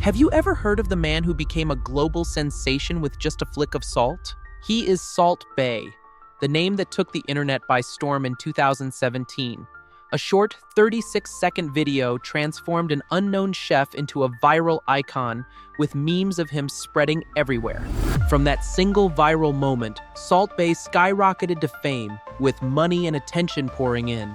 Have you ever heard of the man who became a global sensation with just a flick of salt? He is Salt Bae, the name that took the internet by storm in 2017. A short 36-second video transformed an unknown chef into a viral icon with memes of him spreading everywhere. From that single viral moment, Salt Bae skyrocketed to fame, with money and attention pouring in.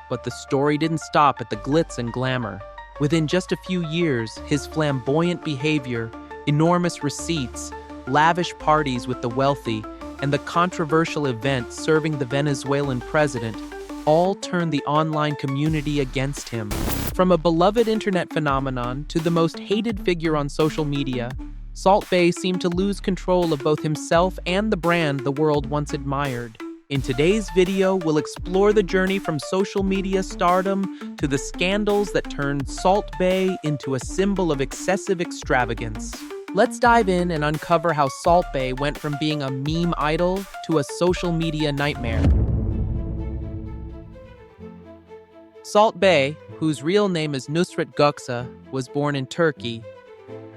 But the story didn't stop at the glitz and glamour. Within just a few years, his flamboyant behavior, enormous receipts, lavish parties with the wealthy, and the controversial event serving the Venezuelan president all turned the online community against him. From a beloved internet phenomenon to the most hated figure on social media, Salt Bae seemed to lose control of both himself and the brand the world once admired. In today's video, we'll explore the journey from social media stardom to the scandals that turned Salt Bae into a symbol of excessive extravagance. Let's dive in and uncover how Salt Bae went from being a meme idol to a social media nightmare. Salt Bae, whose real name is Nusret Gökçe, was born in Turkey.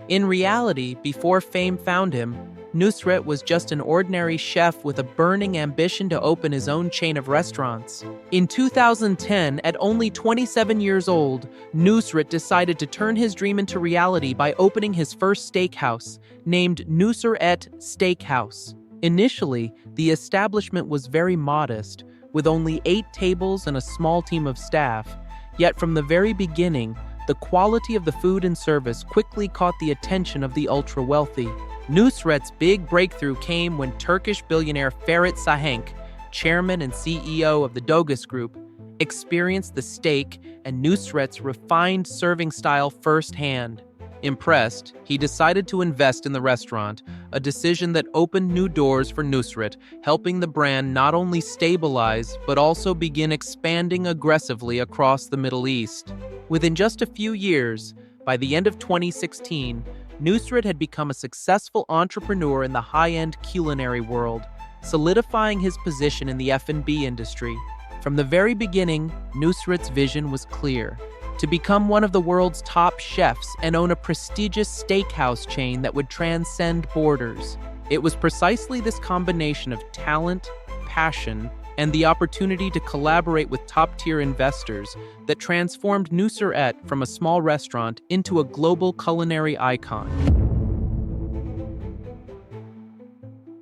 In reality, before fame found him, Nusret was just an ordinary chef with a burning ambition to open his own chain of restaurants. In 2010, at only 27 years old, Nusret decided to turn his dream into reality by opening his first steakhouse, named Nusret Steakhouse. Initially, the establishment was very modest, with only 8 tables and a small team of staff. Yet from the very beginning, the quality of the food and service quickly caught the attention of the ultra-wealthy. Nusret's big breakthrough came when Turkish billionaire Ferit Sahenk, chairman and CEO of the Dogus Group, experienced the steak and Nusret's refined serving style firsthand. Impressed, he decided to invest in the restaurant, a decision that opened new doors for Nusret, helping the brand not only stabilize but also begin expanding aggressively across the Middle East. Within just a few years, by the end of 2016, Nusret had become a successful entrepreneur in the high-end culinary world, solidifying his position in the F&B industry. From the very beginning, Nusret's vision was clear: to become one of the world's top chefs and own a prestigious steakhouse chain that would transcend borders. It was precisely this combination of talent, passion, and the opportunity to collaborate with top-tier investors that transformed Nusret from a small restaurant into a global culinary icon.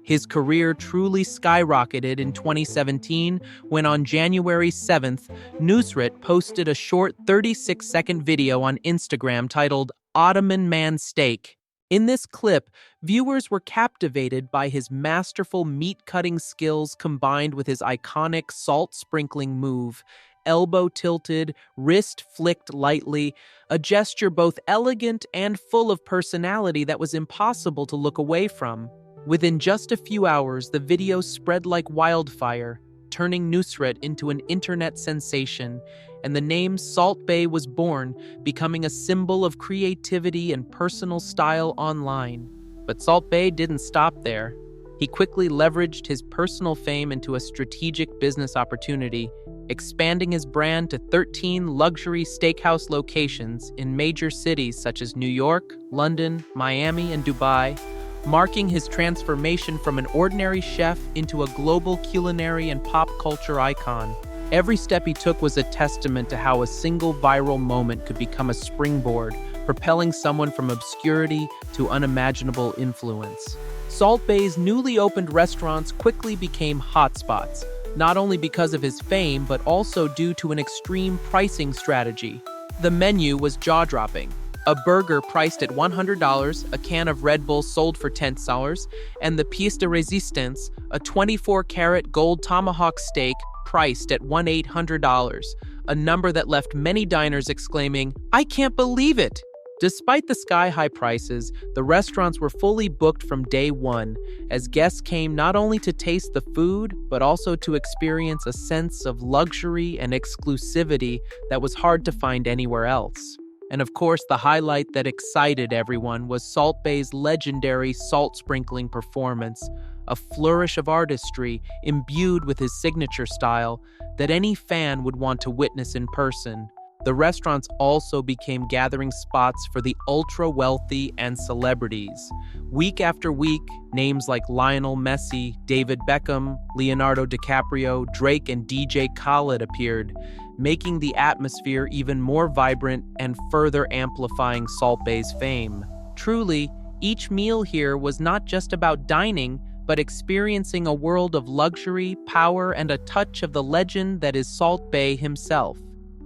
His career truly skyrocketed in 2017 when on January 7th, Nusret posted a short 36-second video on Instagram titled Ottoman Man Steak. In this clip, viewers were captivated by his masterful meat-cutting skills combined with his iconic salt-sprinkling move, elbow tilted, wrist flicked lightly, a gesture both elegant and full of personality that was impossible to look away from. Within just a few hours, the video spread like wildfire, turning Nusret into an internet sensation, and the name Salt Bae was born, becoming a symbol of creativity and personal style online. But Salt Bae didn't stop there. He quickly leveraged his personal fame into a strategic business opportunity, expanding his brand to 13 luxury steakhouse locations in major cities such as New York, London, Miami, and Dubai, marking his transformation from an ordinary chef into a global culinary and pop culture icon. Every step he took was a testament to how a single viral moment could become a springboard, propelling someone from obscurity to unimaginable influence. Salt Bae's newly opened restaurants quickly became hotspots, not only because of his fame, but also due to an extreme pricing strategy. The menu was jaw-dropping. A burger priced at $100, a can of Red Bull sold for $10, and the pièce de résistance, a 24-karat gold tomahawk steak priced at $1,800, a number that left many diners exclaiming, "I can't believe it!" Despite the sky-high prices, the restaurants were fully booked from day one, as guests came not only to taste the food, but also to experience a sense of luxury and exclusivity that was hard to find anywhere else. And of course, the highlight that excited everyone was Salt Bae's legendary salt-sprinkling performance, a flourish of artistry imbued with his signature style that any fan would want to witness in person. The restaurants also became gathering spots for the ultra-wealthy and celebrities. Week after week, names like Lionel Messi, David Beckham, Leonardo DiCaprio, Drake, and DJ Khaled appeared, making the atmosphere even more vibrant and further amplifying Salt Bae's fame. Truly, each meal here was not just about dining, but experiencing a world of luxury, power, and a touch of the legend that is Salt Bae himself.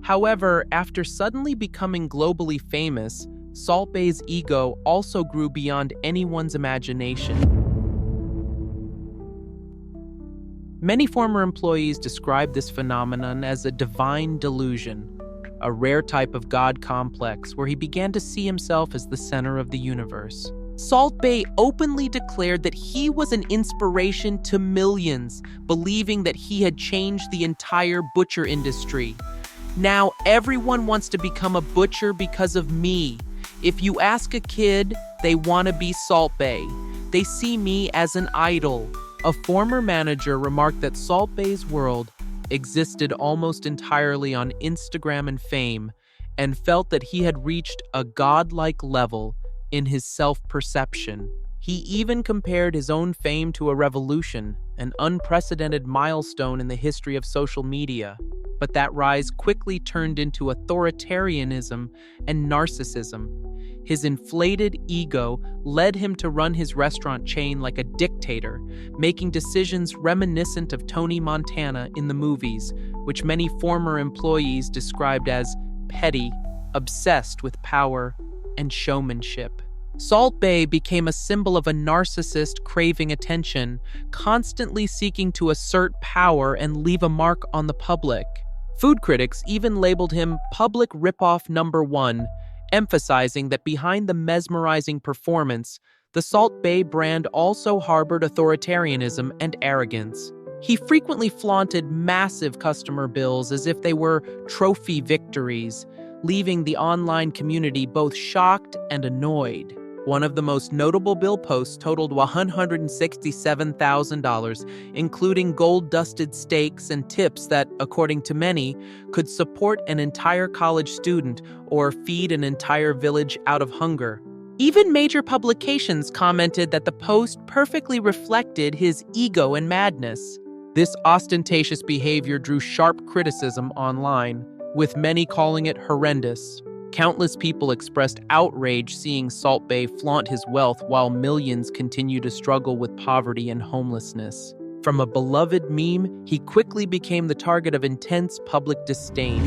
However, after suddenly becoming globally famous, Salt Bae's ego also grew beyond anyone's imagination. Many former employees describe this phenomenon as a divine delusion, a rare type of God complex where he began to see himself as the center of the universe. Salt Bae openly declared that he was an inspiration to millions, believing that he had changed the entire butcher industry. Now everyone wants to become a butcher because of me. If you ask a kid, they want to be Salt Bae. They see me as an idol. A former manager remarked that Salt Bae's world existed almost entirely on Instagram and fame, and felt that he had reached a godlike level in his self-perception. He even compared his own fame to a revolution, an unprecedented milestone in the history of social media. But that rise quickly turned into authoritarianism and narcissism. His inflated ego led him to run his restaurant chain like a dictator, making decisions reminiscent of Tony Montana in the movies, which many former employees described as petty, obsessed with power and showmanship. Salt Bae became a symbol of a narcissist craving attention, constantly seeking to assert power and leave a mark on the public. Food critics even labeled him public ripoff #1, emphasizing that behind the mesmerizing performance, the Salt Bae brand also harbored authoritarianism and arrogance. He frequently flaunted massive customer bills as if they were trophy victories, leaving the online community both shocked and annoyed. One of the most notable bill posts totaled $167,000, including gold-dusted steaks and tips that, according to many, could support an entire college student or feed an entire village out of hunger. Even major publications commented that the post perfectly reflected his ego and madness. This ostentatious behavior drew sharp criticism online, with many calling it horrendous. Countless people expressed outrage seeing Salt Bae flaunt his wealth while millions continue to struggle with poverty and homelessness. From a beloved meme, he quickly became the target of intense public disdain.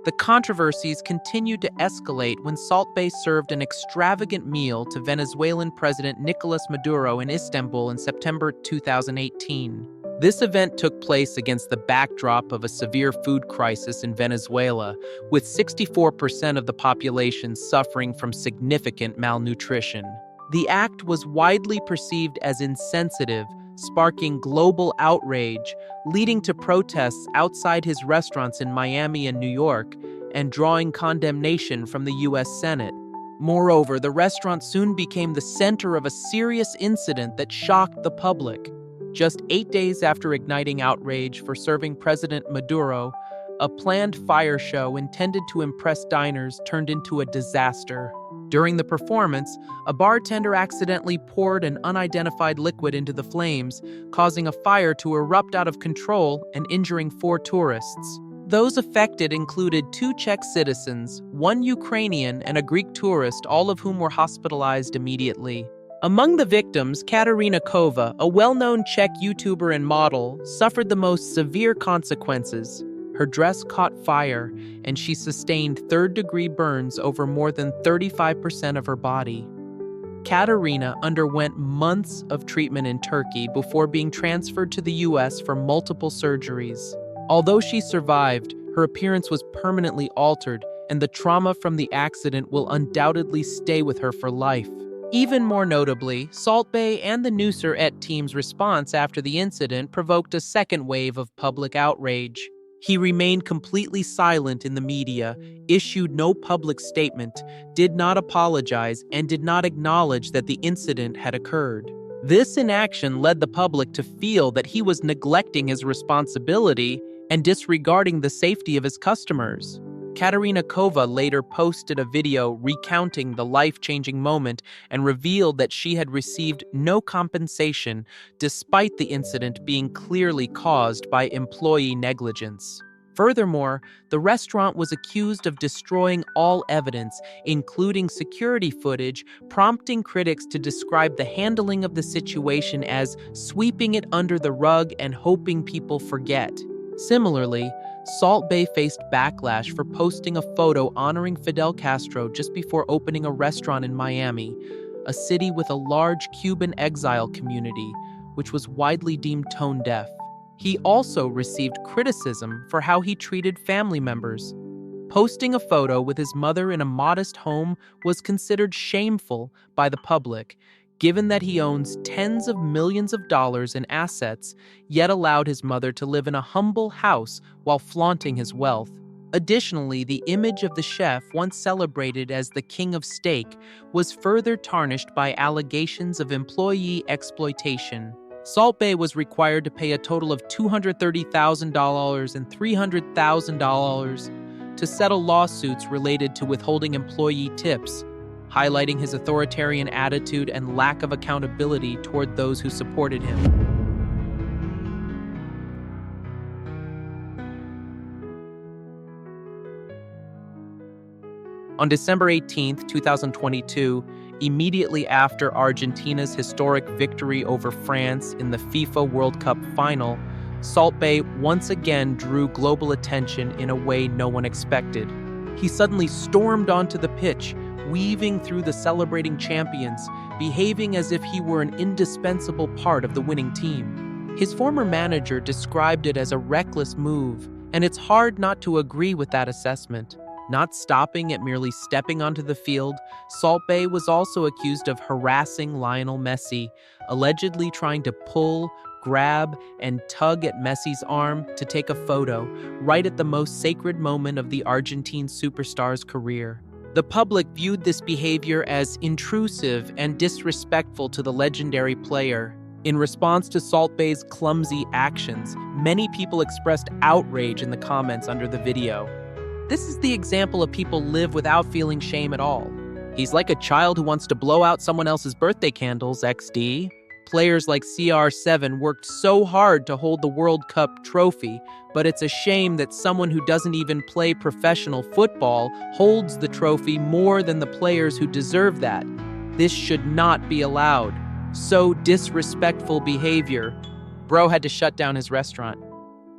The controversies continued to escalate when Salt Bae served an extravagant meal to Venezuelan President Nicolas Maduro in Istanbul in September 2018. This event took place against the backdrop of a severe food crisis in Venezuela, with 64% of the population suffering from significant malnutrition. The act was widely perceived as insensitive, sparking global outrage, leading to protests outside his restaurants in Miami and New York, and drawing condemnation from the U.S. Senate. Moreover, the restaurant soon became the center of a serious incident that shocked the public. Just 8 days after igniting outrage for serving President Maduro, a planned fire show intended to impress diners turned into a disaster. During the performance, a bartender accidentally poured an unidentified liquid into the flames, causing a fire to erupt out of control and injuring 4 tourists. Those affected included 2 Czech citizens, 1 Ukrainian, and a Greek tourist, all of whom were hospitalized immediately. Among the victims, Katarina Kova, a well-known Czech YouTuber and model, suffered the most severe consequences. Her dress caught fire, and she sustained third-degree burns over more than 35% of her body. Katarina underwent months of treatment in Turkey before being transferred to the U.S. for multiple surgeries. Although she survived, her appearance was permanently altered, and the trauma from the accident will undoubtedly stay with her for life. Even more notably, Salt Bae and the Nusret team's response after the incident provoked a second wave of public outrage. He remained completely silent in the media, issued no public statement, did not apologize, and did not acknowledge that the incident had occurred. This inaction led the public to feel that he was neglecting his responsibility and disregarding the safety of his customers. Katerina Kova later posted a video recounting the life-changing moment and revealed that she had received no compensation despite the incident being clearly caused by employee negligence. Furthermore, the restaurant was accused of destroying all evidence, including security footage, prompting critics to describe the handling of the situation as sweeping it under the rug and hoping people forget. Similarly, Salt Bae faced backlash for posting a photo honoring Fidel Castro just before opening a restaurant in Miami, a city with a large Cuban exile community, which was widely deemed tone-deaf. He also received criticism for how he treated family members. Posting a photo with his mother in a modest home was considered shameful by the public, given that he owns tens of millions of dollars in assets, yet allowed his mother to live in a humble house while flaunting his wealth. Additionally, the image of the chef, once celebrated as the king of steak, was further tarnished by allegations of employee exploitation. Salt Bae was required to pay a total of $230,000 and $300,000 to settle lawsuits related to withholding employee tips, highlighting his authoritarian attitude and lack of accountability toward those who supported him. On December 18, 2022, immediately after Argentina's historic victory over France in the FIFA World Cup final, Salt Bae once again drew global attention in a way no one expected. He suddenly stormed onto the pitch, weaving through the celebrating champions, behaving as if he were an indispensable part of the winning team. His former manager described it as a reckless move, and it's hard not to agree with that assessment. Not stopping at merely stepping onto the field, Salt Bae was also accused of harassing Lionel Messi, allegedly trying to pull, grab, and tug at Messi's arm to take a photo, right at the most sacred moment of the Argentine superstar's career. The public viewed this behavior as intrusive and disrespectful to the legendary player. In response to Salt Bae's clumsy actions, many people expressed outrage in the comments under the video. This is the example of people live without feeling shame at all. He's like a child who wants to blow out someone else's birthday candles, XD. Players like CR7 worked so hard to hold the World Cup trophy, but it's a shame that someone who doesn't even play professional football holds the trophy more than the players who deserve that. This should not be allowed. So disrespectful behavior. Bro had to shut down his restaurant.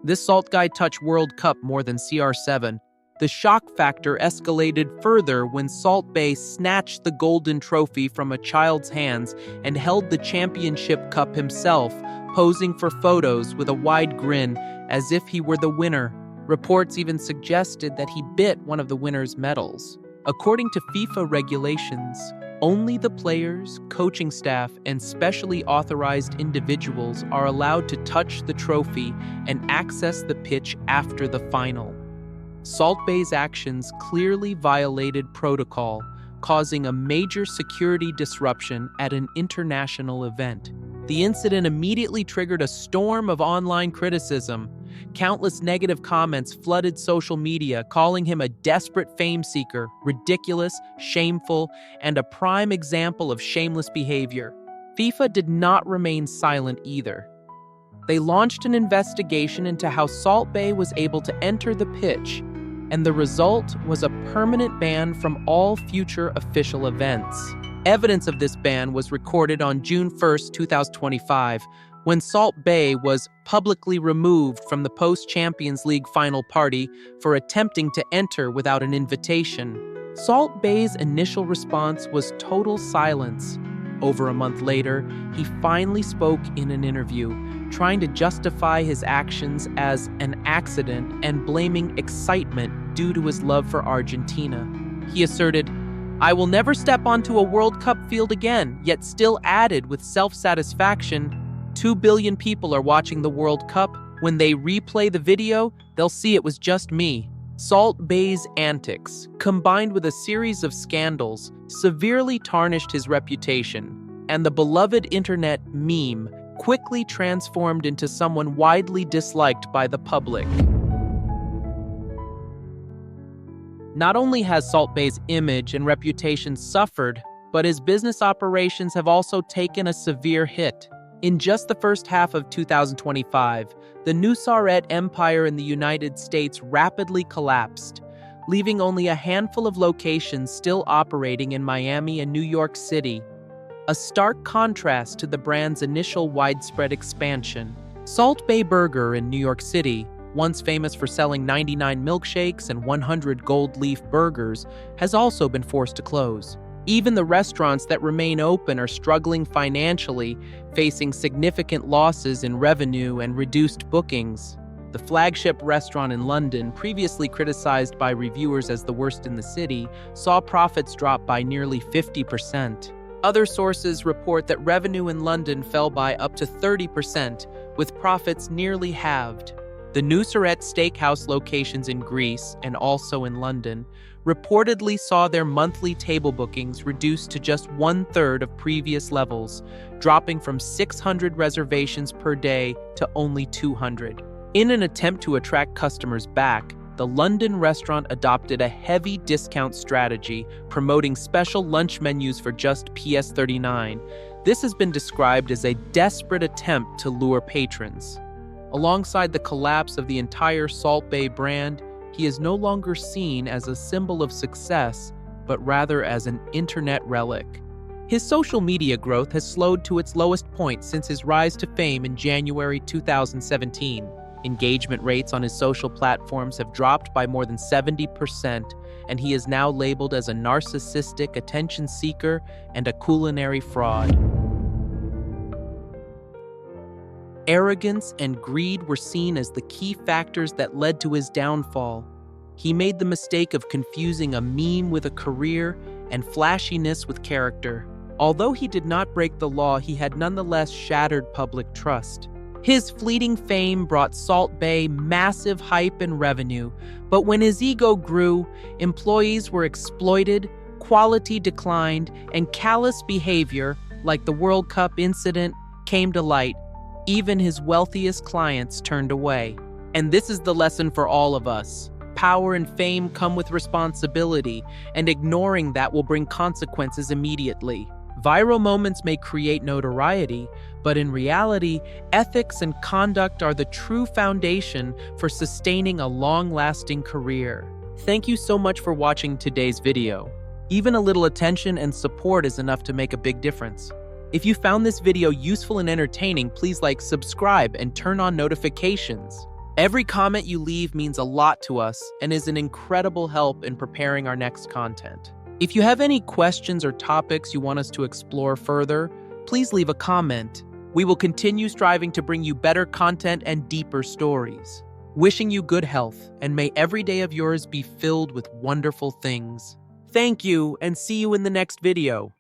This Salt guy touched World Cup more than CR7. The shock factor escalated further when Salt Bae snatched the golden trophy from a child's hands and held the championship cup himself, posing for photos with a wide grin as if he were the winner. Reports even suggested that he bit one of the winner's medals. According to FIFA regulations, only the players, coaching staff, and specially authorized individuals are allowed to touch the trophy and access the pitch after the final. Salt Bae's actions clearly violated protocol, causing a major security disruption at an international event. The incident immediately triggered a storm of online criticism. Countless negative comments flooded social media, calling him a desperate fame seeker, ridiculous, shameful, and a prime example of shameless behavior. FIFA did not remain silent either. They launched an investigation into how Salt Bae was able to enter the pitch, and the result was a permanent ban from all future official events. Evidence of this ban was recorded on June 1, 2025, when Salt Bae was publicly removed from the post-Champions League final party for attempting to enter without an invitation. Salt Bae's initial response was total silence. Over a month later, he finally spoke in an interview, trying to justify his actions as an accident and blaming excitement due to his love for Argentina. He asserted, "I will never step onto a World Cup field again," yet still added with self-satisfaction, 2 billion people are watching the World Cup. When they replay the video, they'll see it was just me. Salt Bae's antics, combined with a series of scandals, severely tarnished his reputation, and the beloved internet meme, quickly transformed into someone widely disliked by the public. Not only has Salt Bae's image and reputation suffered, but his business operations have also taken a severe hit. In just the first half of 2025, the Nusret Empire in the United States rapidly collapsed, leaving only a handful of locations still operating in Miami and New York City, a stark contrast to the brand's initial widespread expansion. Salt Bae Burger in New York City, once famous for selling 99 milkshakes and 100 gold leaf burgers, has also been forced to close. Even the restaurants that remain open are struggling financially, facing significant losses in revenue and reduced bookings. The flagship restaurant in London, previously criticized by reviewers as the worst in the city, saw profits drop by nearly 50%. Other sources report that revenue in London fell by up to 30%, with profits nearly halved. The Nusret Steakhouse locations in Greece, and also in London, reportedly saw their monthly table bookings reduced to just 1/3 of previous levels, dropping from 600 reservations per day to only 200. In an attempt to attract customers back, the London restaurant adopted a heavy discount strategy, promoting special lunch menus for just PS39. This has been described as a desperate attempt to lure patrons. Alongside the collapse of the entire Salt Bae brand, he is no longer seen as a symbol of success, but rather as an internet relic. His social media growth has slowed to its lowest point since his rise to fame in January 2017. Engagement rates on his social platforms have dropped by more than 70%, and he is now labeled as a narcissistic attention seeker and a culinary fraud. Arrogance and greed were seen as the key factors that led to his downfall. He made the mistake of confusing a meme with a career and flashiness with character. Although he did not break the law, he had nonetheless shattered public trust. His fleeting fame brought Salt Bae massive hype and revenue, but when his ego grew, employees were exploited, quality declined, and callous behavior, like the World Cup incident, came to light. Even his wealthiest clients turned away. And this is the lesson for all of us. Power and fame come with responsibility, and ignoring that will bring consequences immediately. Viral moments may create notoriety, but in reality, ethics and conduct are the true foundation for sustaining a long-lasting career. Thank you so much for watching today's video. Even a little attention and support is enough to make a big difference. If you found this video useful and entertaining, please like, subscribe, and turn on notifications. Every comment you leave means a lot to us and is an incredible help in preparing our next content. If you have any questions or topics you want us to explore further, please leave a comment. We will continue striving to bring you better content and deeper stories. Wishing you good health, and may every day of yours be filled with wonderful things. Thank you, and see you in the next video.